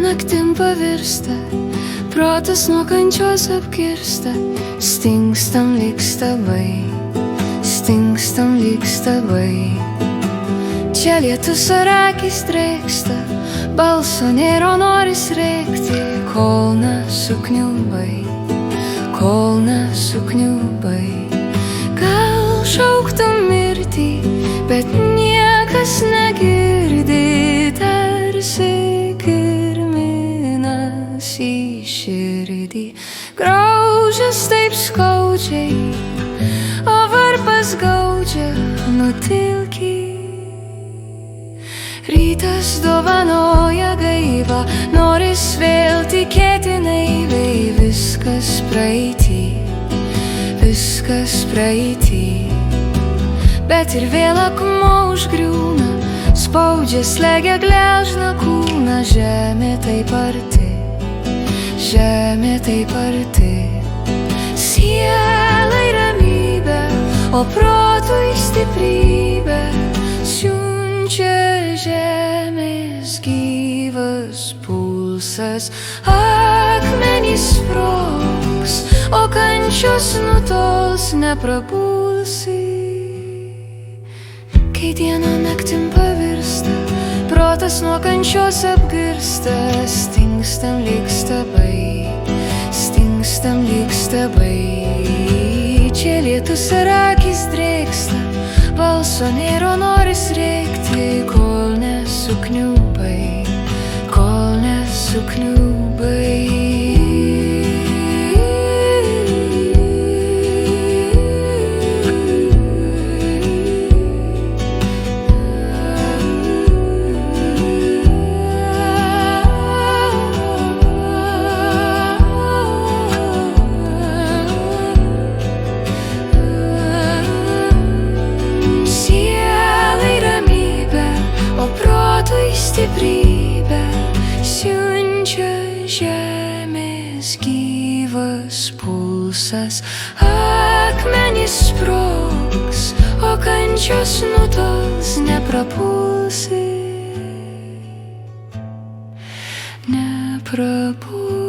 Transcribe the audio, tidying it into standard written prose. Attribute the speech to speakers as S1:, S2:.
S1: naktim pavirsta, protas nuo kančios apkirsta. Stingstam lyg stabai, stingstam lyg stabai. Čia lietus ar akis trėksta, balso nėra noris rėkti, kol nesukniubai, kol nesukniubai. Gal šauktum mirtį, bet niekas negirdi, tarsi kirminas į širdį. Graužas taip skaudžiai, o varpas gaudžia, nutilki. Rytas dovanoja gaivą, noris vėl tikėti naiviai. Viskas praeitį, viskas praeitį. Bet ir vėl akmuo užgriūna, spaudžia, slegia, gležna kūną. Žemė taip arti, žemė taip arti. Sielai ramybė, o protui stiprybė siunčia žemės gyvas pulsas. Akmenys sprogs, o kančios nutols, neprapulsi. Kai diena naktim pavirsta, protas nuo kančios apgirsta. Stingstam lyg stabai, stingstam lyg stabai. Čia lietus ar akis drėksta, balso nėra noris rėkti, kol nesukniubai, kol nesukniubai. Stiprybę siunčia žemės gyvas pulsas. Akmenys sprogs, o kančios nutols, neprapulsi, neprapulsi.